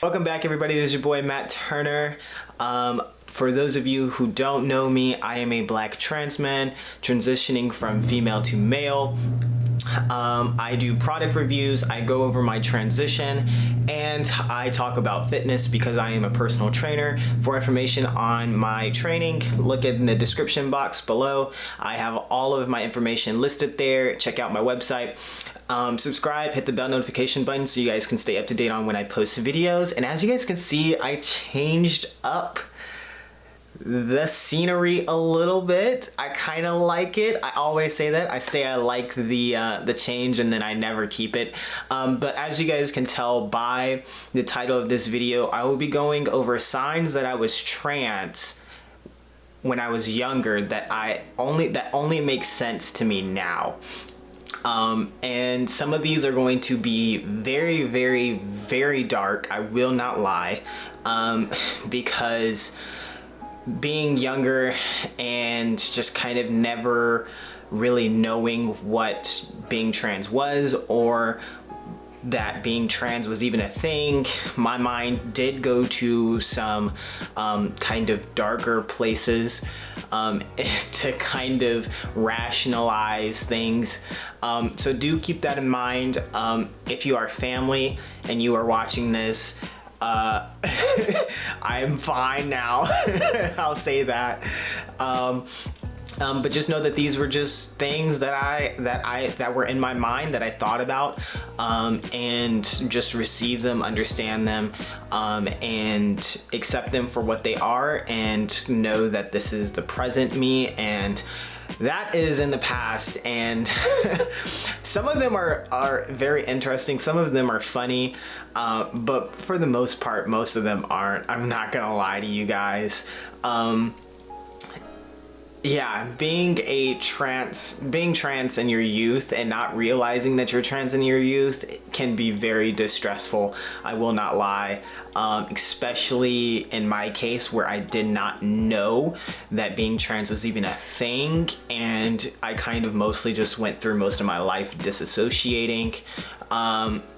Welcome back, everybody. This is your boy Matt Turner. For those of you who don't know me, I am a black trans man transitioning from female to male. I do product reviews, I go over my transition, and I talk about fitness because I am a personal trainer. For information on my training, look in the description box below. I have all of my information listed there. Check out my website. Subscribe, hit the bell notification button so you guys can stay up to date on when I post videos. And as you guys can see, I changed up the scenery a little bit. I kind of like it. I always say that. I say I like the change and then I never keep it. But as you guys can tell by the title of this video, I will be going over signs that I was trans when I was younger that only makes sense to me now. And some of these are going to be very, very, very dark. I will not lie, because being younger and just kind of never really knowing what being trans was, or that being trans was even a thing, my mind did go to some kind of darker places to kind of rationalize things. So do keep that in mind. If you are family and you are watching this, I'm fine now. I'll say that. But just know that these were just things that were in my mind that I thought about, and just receive them, understand them, and accept them for what they are, and know that this is the present me, and that is in the past. And some of them are very interesting, some of them are funny, but for the most part, most of them aren't. I'm not gonna lie to you guys. Yeah, being trans in your youth and not realizing that you're trans in your youth can be very distressful. I will not lie, especially in my case where I did not know that being trans was even a thing, and I kind of mostly just went through most of my life disassociating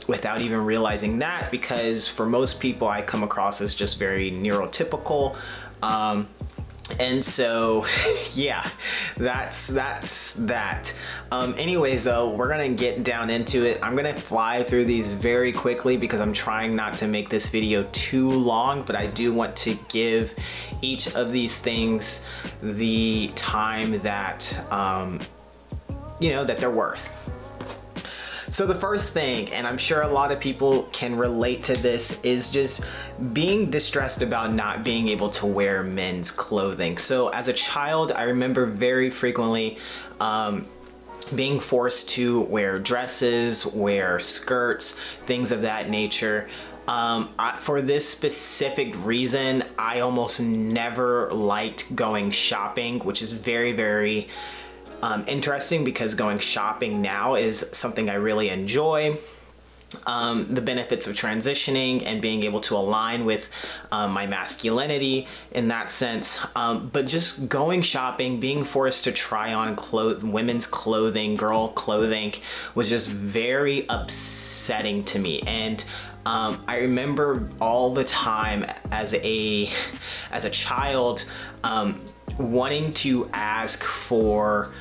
without even realizing that, because for most people I come across as just very neurotypical. And so, yeah, that's that. Anyways, though, we're gonna get down into it. I'm gonna fly through these very quickly because I'm trying not to make this video too long, but I do want to give each of these things the time that, that they're worth. So the first thing, and I'm sure a lot of people can relate to this, is just being distressed about not being able to wear men's clothing. So as a child, I remember very frequently being forced to wear dresses, wear skirts, things of that nature. For this specific reason, I almost never liked going shopping, which is very, very interesting, because going shopping now is something I really enjoy. The benefits of transitioning and being able to align with my masculinity in that sense. But just going shopping, being forced to try on women's clothing, girl clothing, was just very upsetting to me. And I remember all the time as a child wanting to ask for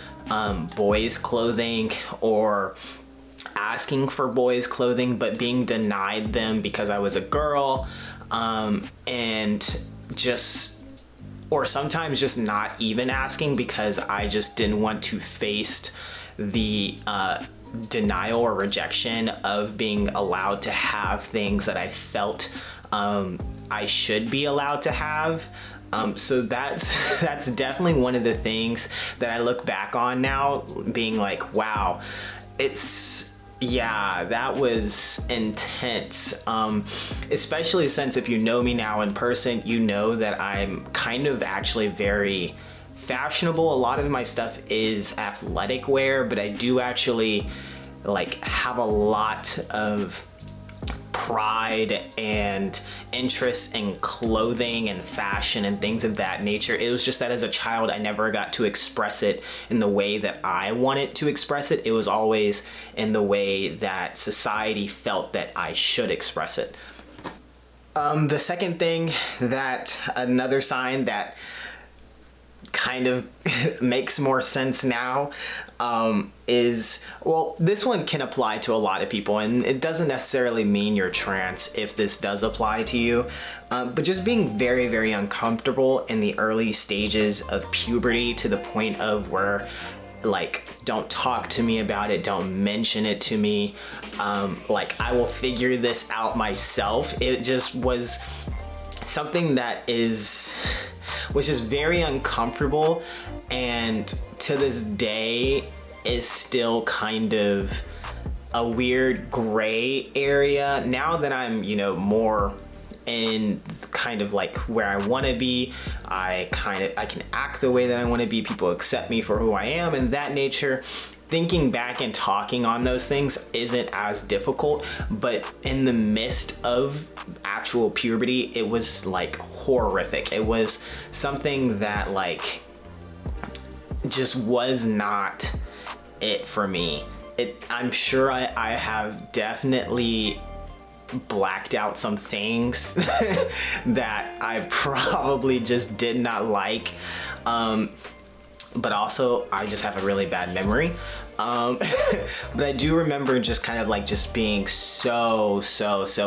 boys clothing, or asking for boys clothing but being denied them because I was a girl, and or sometimes just not even asking because I just didn't want to face the denial or rejection of being allowed to have things that I felt I should be allowed to have. So that's definitely one of the things that I look back on now, being like, wow, yeah, that was intense. Especially since, if you know me now in person, you know that I'm kind of actually very fashionable. A lot of my stuff is athletic wear, but I do actually like have a lot of pride and interest in clothing and fashion and things of that nature. It was just that as a child, I never got to express it in the way that I wanted to express it. It was always in the way that society felt that I should express it. The second thing, that another sign that kind of makes more sense now, is, well, this one can apply to a lot of people, and it doesn't necessarily mean you're trans if this does apply to you, but just being very, very uncomfortable in the early stages of puberty, to the point of where, like, don't talk to me about it, don't mention it to me, like, I will figure this out myself. It just was something that was just very uncomfortable, and to this day is still kind of a weird gray area. Now that I'm, you know, more in kind of like where I want to be, I can act the way that I want to be, people accept me for who I am and that nature. Thinking back and talking on those things isn't as difficult, but in the midst of actual puberty, it was like horrific. It was something that like just was not it for me. I'm sure I have definitely blacked out some things that I probably just did not like, but also I just have a really bad memory. But I do remember just kind of like just being so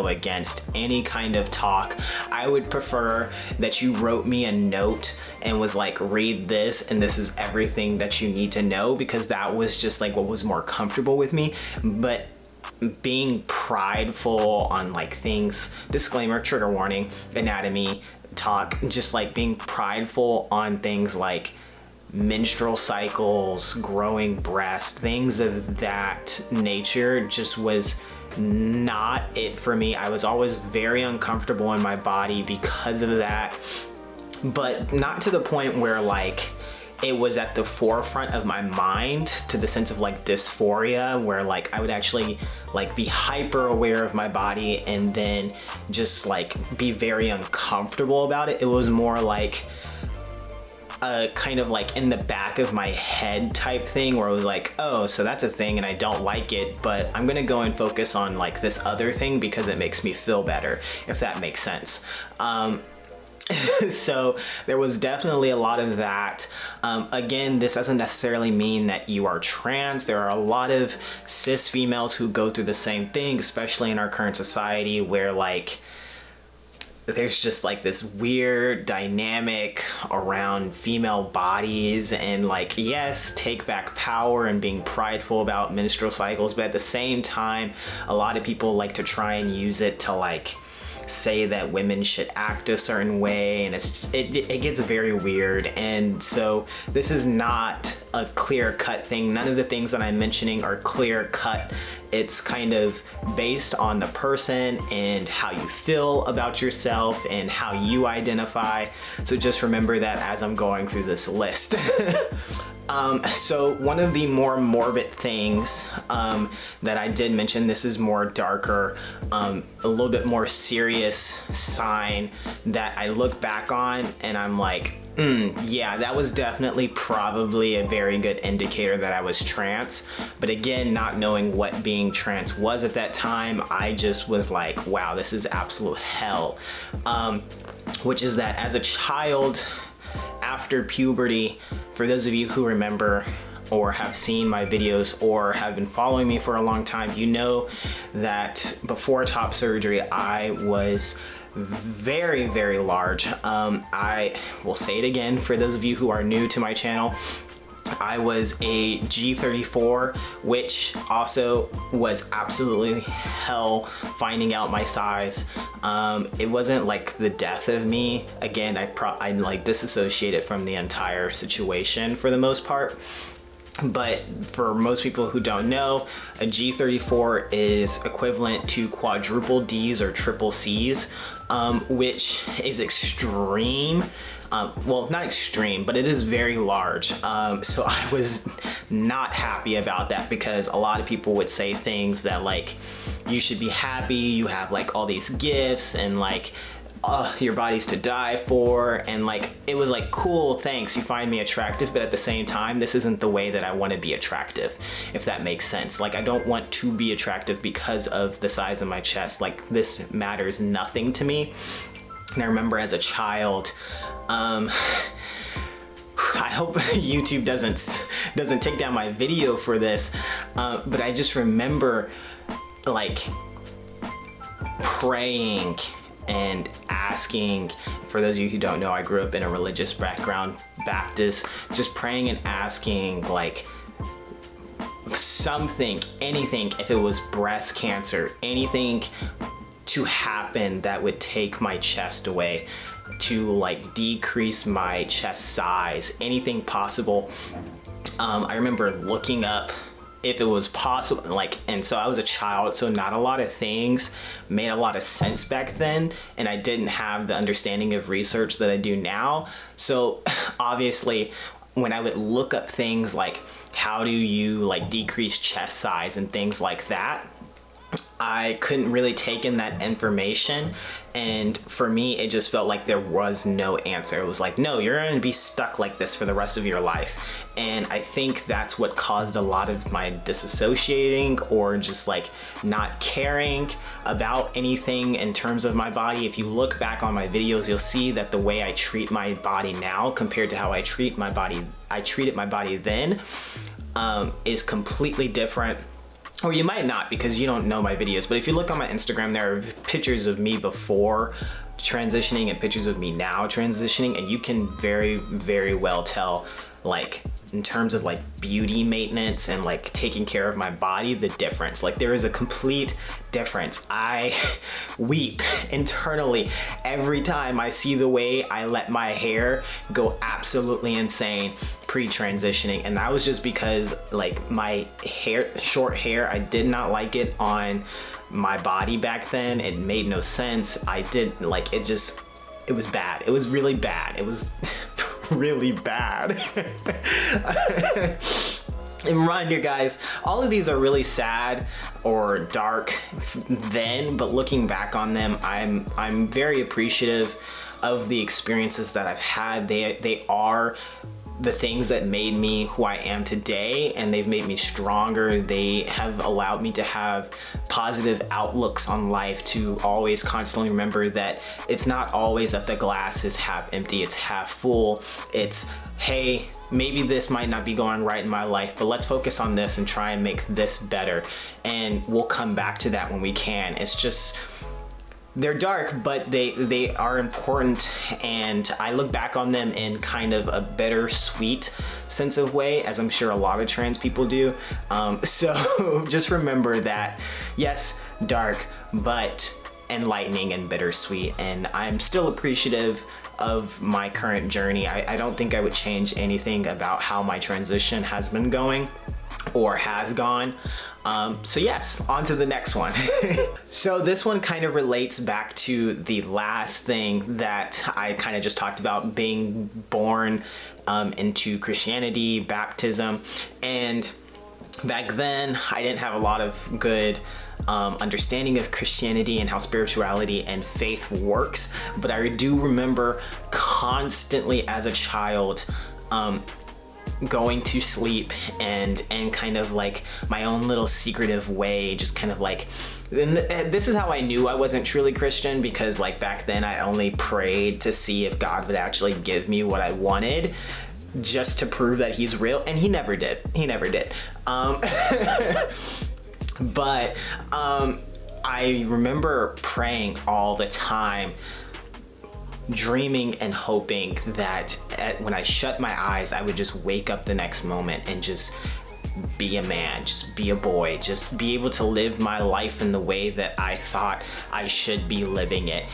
against any kind of talk. I would prefer that you wrote me a note and was like, read this and this is everything that you need to know, because that was just like what was more comfortable with me. But being prideful on like things, disclaimer, trigger warning, anatomy talk, just like being prideful on things like menstrual cycles, growing breasts, things of that nature just was not it for me. I was always very uncomfortable in my body because of that, but not to the point where like it was at the forefront of my mind, to the sense of like dysphoria, where like I would actually like be hyper aware of my body and then just like be very uncomfortable about it. It was more like kind of like in the back of my head type thing, where it was like, oh, so that's a thing and I don't like it, but I'm gonna go and focus on like this other thing because it makes me feel better, if that makes sense. So there was definitely a lot of that. Again, this doesn't necessarily mean that you are trans. There are a lot of cis females who go through the same thing, especially in our current society, where like there's just like this weird dynamic around female bodies, and like, yes, take back power and being prideful about menstrual cycles, but at the same time, a lot of people like to try and use it to like say that women should act a certain way, and it gets very weird. And so this is not a clear-cut thing. None of the things that I'm mentioning are clear-cut. It's kind of based on the person and how you feel about yourself and how you identify. So just remember that as I'm going through this list. So one of the more morbid things that I did mention, this is more darker, a little bit more serious sign that I look back on and I'm like, yeah, that was definitely probably a very good indicator that I was trans. But again, not knowing what being trans was at that time, I just was like, wow, this is absolute hell. Which is that as a child, after puberty, for those of you who remember or have seen my videos or have been following me for a long time, you know that before top surgery, I was very, very large. I will say it again for those of you who are new to my channel. I was a G34, which also was absolutely hell finding out my size. It wasn't like the death of me. Again, I like disassociated from the entire situation for the most part. But for most people who don't know, a G34 is equivalent to quadruple Ds or triple Cs, which is extreme. well, not extreme, but it is very large. So I was not happy about that, because a lot of people would say things that like, you should be happy, you have like all these gifts, and like, your body's to die for, and like, it was like, cool, thanks, you find me attractive, but at the same time, this isn't the way that I want to be attractive, if that makes sense. Like, I don't want to be attractive because of the size of my chest. Like, this matters nothing to me. And I remember as a child, I hope YouTube doesn't take down my video for this, but I just remember like praying and asking. For those of you who don't know, I grew up in a religious background, Baptist, just praying and asking like something, anything, if it was breast cancer, anything to happen that would take my chest away, to like decrease my chest size, anything possible. I remember looking up if it was possible, like, and so I was a child, so not a lot of things made a lot of sense back then, and I didn't have the understanding of research that I do now. So obviously, when I would look up things like how do you like decrease chest size and things like that, I couldn't really take in that information, and for me it just felt like there was no answer. It was like, no, you're gonna be stuck like this for the rest of your life. And I think that's what caused a lot of my disassociating, or just like not caring about anything in terms of my body. If you look back on my videos, you'll see that the way I treat my body now compared to how I treated my body then, is completely different. Or you might not, because you don't know my videos, but if you look on my Instagram, there are pictures of me before transitioning and pictures of me now transitioning, and you can very, very well tell, like, in terms of like beauty maintenance and like taking care of my body, the difference. Like, there is a complete difference. I weep internally every time I see the way I let my hair go absolutely insane pre-transitioning, and that was just because like my hair, short hair, I did not like it on my body back then. It made no sense. I did like it, just it was bad. It was really bad. It was really bad. And reminder, guys, all of these are really sad or dark then, but looking back on them, I'm very appreciative of the experiences that I've had. They are the things that made me who I am today, and they've made me stronger. They have allowed me to have positive outlooks on life, to always constantly remember that it's not always that the glass is half empty, it's half full. It's, hey, maybe this might not be going right in my life, but let's focus on this and try and make this better. And we'll come back to that when we can. It's just, they're dark, but they are important, and I look back on them in kind of a bittersweet sense of way, as I'm sure a lot of trans people do. So just remember that, yes, dark, but enlightening and bittersweet, and I'm still appreciative of my current journey. I don't think I would change anything about how my transition has been going or has gone. So yes, on to the next one. So this one kind of relates back to the last thing that I kind of just talked about, being born into Christianity, baptism. And back then I didn't have a lot of good understanding of Christianity and how spirituality and faith works, but I do remember constantly as a child going to sleep and kind of like my own little secretive way, just kind of like, and this is how I knew I wasn't truly Christian, because like back then I only prayed to see if God would actually give me what I wanted, just to prove that he's real, and he never did. But I remember praying all the time, dreaming and hoping that when I shut my eyes, I would just wake up the next moment and just be a man, just be a boy, just be able to live my life in the way that I thought I should be living it.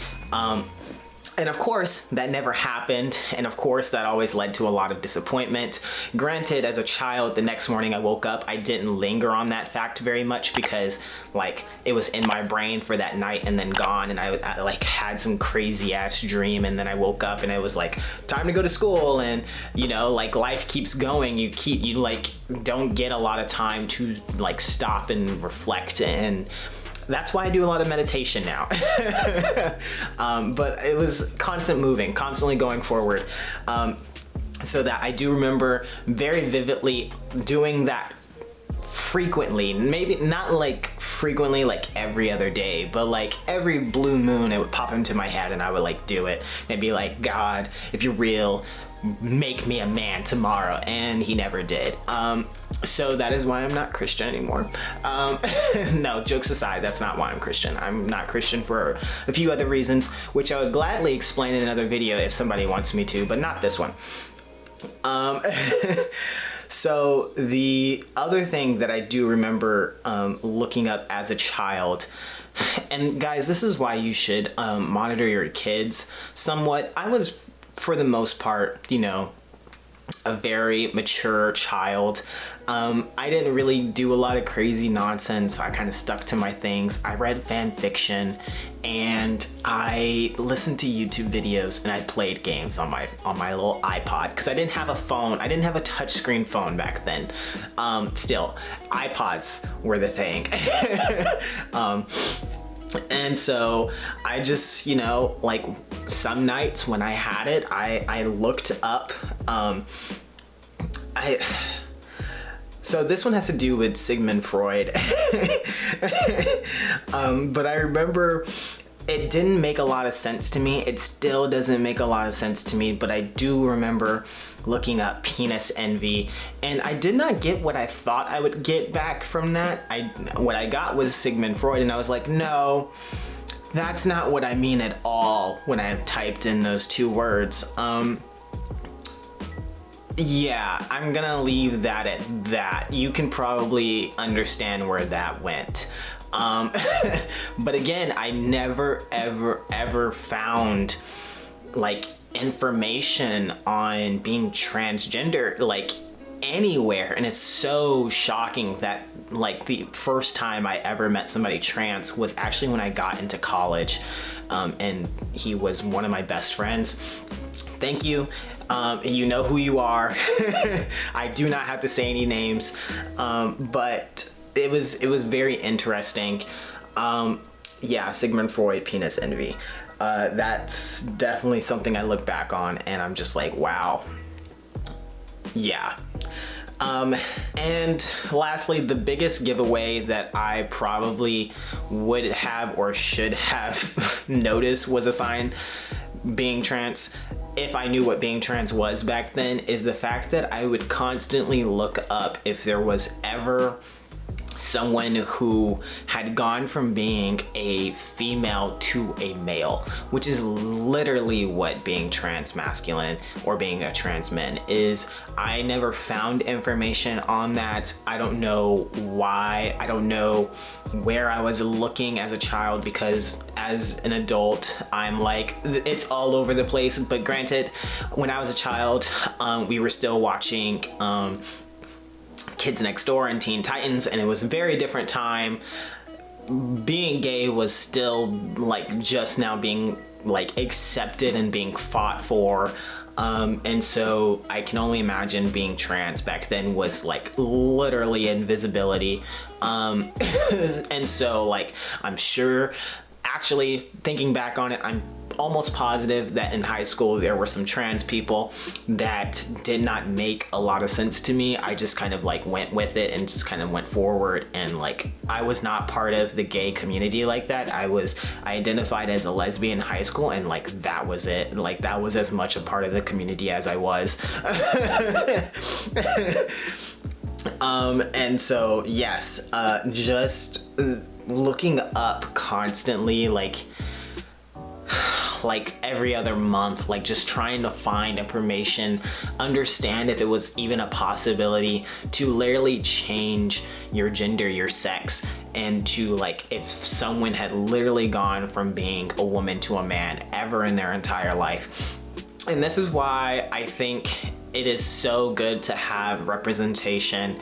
And of course, that never happened. And of course, that always led to a lot of disappointment. Granted, as a child, the next morning I woke up, I didn't linger on that fact very much because like it was in my brain for that night and then gone. And I like had some crazy ass dream. And then I woke up and it was like time to go to school. And you know, like life keeps going. You like don't get a lot of time to like stop and reflect, and that's why I do a lot of meditation now. But it was constant moving, constantly going forward. So that I do remember very vividly doing that frequently, maybe not like frequently like every other day, but like every blue moon it would pop into my head and I would like do it and be like, God, if you're real, make me a man tomorrow. And he never did. So that is why I'm not Christian anymore. No, jokes aside, that's not why I'm Christian. I'm not Christian for a few other reasons, which I would gladly explain in another video if somebody wants me to, but not this one. So the other thing that I do remember looking up as a child, and guys, this is why you should monitor your kids somewhat. I was, for the most part, you know, a very mature child. I didn't really do a lot of crazy nonsense. I kind of stuck to my things. I read fan fiction and I listened to YouTube videos and I played games on my little iPod because I didn't have a phone. I didn't have a touchscreen phone back then. Still, iPods were the thing. And so I just, you know, like some nights when I had it, I looked up, so this one has to do with Sigmund Freud. But I remember it didn't make a lot of sense to me. It still doesn't make a lot of sense to me, but I do remember looking up penis envy, and I did not get what I thought I would get back from that. What I got was Sigmund Freud, and I was like, no, that's not what I mean at all when I typed in those two words. Yeah, I'm gonna leave that at that. You can probably understand where that went. But again, I never ever found like information on being transgender like anywhere, and it's so shocking that like the first time I ever met somebody trans was actually when I got into college, and he was one of my best friends. Thank you. You know who you are. I do not have to say any names, but it was very interesting. Yeah, Sigmund Freud, penis envy. That's definitely something I look back on and I'm just like, wow. Yeah. And lastly, the biggest giveaway that I probably would have or should have noticed was a sign being trans, if I knew what being trans was back then, is the fact that I would constantly look up if there was ever someone who had gone from being a female to a male, which is literally what being trans masculine or being a trans man is. I never found information on that. I don't know why. I don't know where I was looking as a child, because as an adult, I'm like, it's all over the place. But granted, when I was a child, we were still watching Kids Next Door and Teen Titans, and it was a very different time. Being gay was still like just now being like accepted and being fought for, and so I can only imagine being trans back then was like literally invisibility, and so like I'm sure, actually thinking back on it, I'm almost positive that in high school there were some trans people that did not make a lot of sense to me. I just kind of like went with it and just kind of went forward, and like I was not part of the gay community like that. I identified as a lesbian in high school, and like that was it. Like that was as much a part of the community as I was. And so yes, just looking up constantly, like every other month, like just trying to find information, understand if it was even a possibility to literally change your gender, your sex, into like if someone had literally gone from being a woman to a man ever in their entire life. And this is why I think it is so good to have representation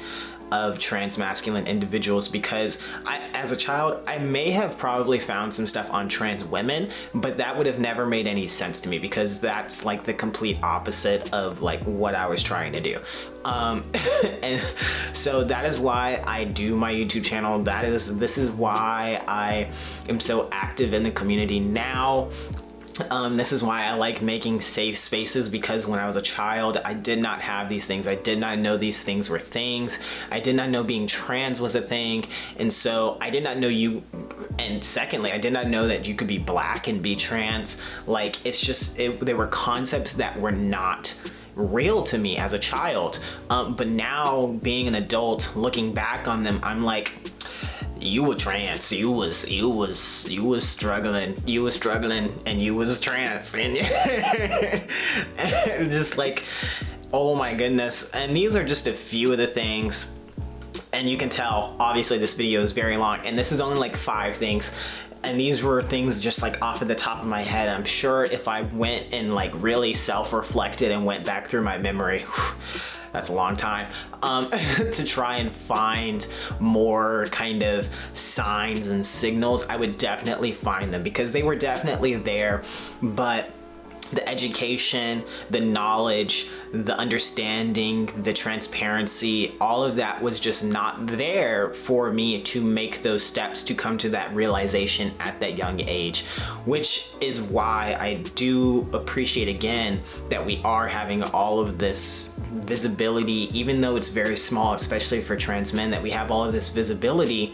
of transmasculine individuals, because as a child, I may have probably found some stuff on trans women, but that would have never made any sense to me, because that's like the complete opposite of like what I was trying to do. And so that is why I do my YouTube channel. This is why I am so active in the community now. This is why I like making safe spaces, because when I was a child, I did not have these things. I did not know these things were things. I did not know being trans was a thing. And so I did not know and secondly, I did not know that you could be black and be trans. Like, it's just, there were concepts that were not real to me as a child. But now being an adult, looking back on them, I'm like, you were trans, you was struggling, and you was trans, and just like, oh my goodness. And these are just a few of the things, and you can tell obviously this video is very long, and this is only like 5 things, and these were things just like off of the top of my head. I'm sure if I went and like really self-reflected and went back through my memory, that's a long time, to try and find more kind of signs and signals, I would definitely find them, because they were definitely there, but the education, the knowledge, the understanding, the transparency, all of that was just not there for me to make those steps to come to that realization at that young age, which is why I do appreciate again that we are having all of this visibility, even though it's very small, especially for trans men, that we have all of this visibility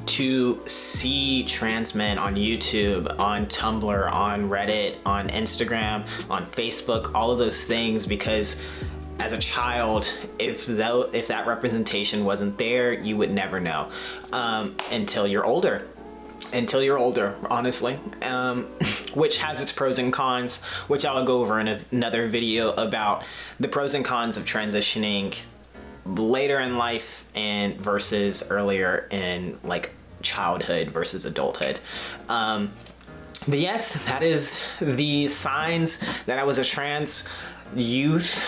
to see trans men on YouTube, on Tumblr, on Reddit, on Instagram, on Facebook, all of those things, because as a child, if that representation wasn't there, you would never know until you're older. Honestly, which has its pros and cons, which I'll go over in another video about the pros and cons of transitioning later in life and versus earlier in like childhood versus adulthood. But yes, that is the signs that I was a trans youth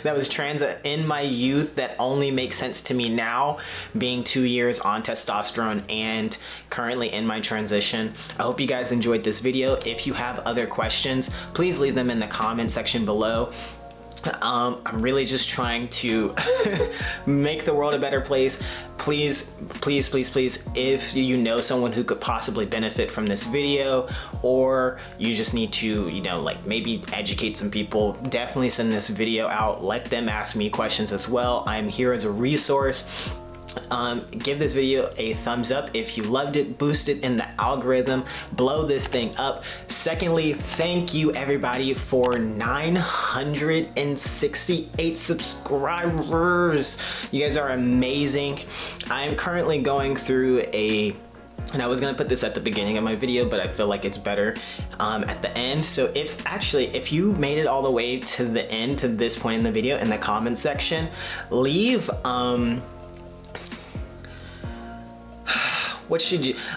that was trans in my youth that only makes sense to me now, being 2 years on testosterone and currently in my transition. I hope you guys enjoyed this video. If you have other questions, please leave them in the comment section below. I'm really just trying to make the world a better place. Please, if you know someone who could possibly benefit from this video, or you just need to, like maybe educate some people, definitely send this video out. Let them ask me questions as well. I'm here as a resource. Give this video a thumbs up if you loved it, boost it in the algorithm, blow this thing up. Secondly, thank you everybody for 968 subscribers. You guys are amazing. I'm currently going through and I was gonna put this at the beginning of my video, but I feel like it's better at the end. So if you made it all the way to the end, to this point in the video, in the comment section, leave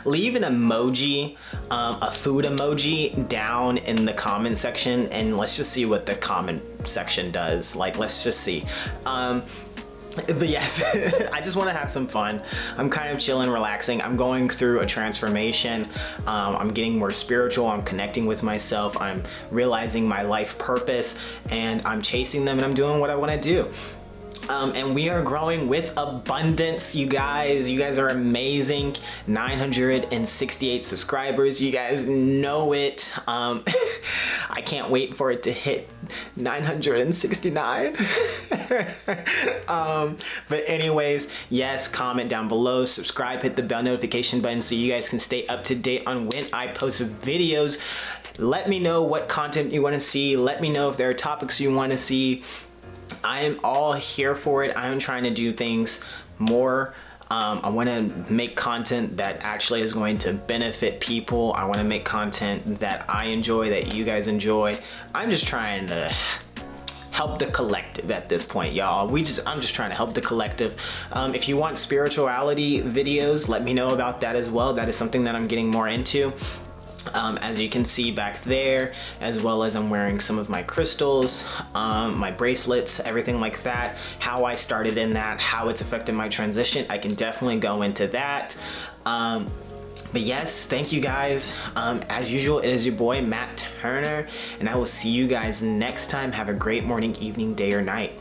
leave an emoji, a food emoji down in the comment section, and let's just see what the comment section does. Like, let's just see. But yes, I just want to have some fun. I'm kind of chilling, relaxing. I'm going through a transformation. I'm getting more spiritual. I'm connecting with myself. I'm realizing my life purpose, and I'm chasing them, and I'm doing what I want to do. And we are growing with abundance, you guys. You guys are amazing. 968 subscribers. You guys know it. I can't wait for it to hit 969. But anyways, yes, comment down below, subscribe, hit the bell notification button so you guys can stay up to date on when I post videos. Let me know what content you want to see. Let me know if there are topics you want to see. I am all here for it. I am trying to do things more. I want to make content that actually is going to benefit people. I want to make content that I enjoy, that you guys enjoy. I'm just trying to help the collective at this point, y'all. I'm just trying to help the collective. If you want spirituality videos, let me know about that as well. That is something that I'm getting more into. As you can see back there, as well as I'm wearing some of my crystals, my bracelets, everything like that, how I started in that, how it's affected my transition. I can definitely go into that. But yes, thank you guys. As usual, it is your boy, Matt Turner, and I will see you guys next time. Have a great morning, evening, day, or night.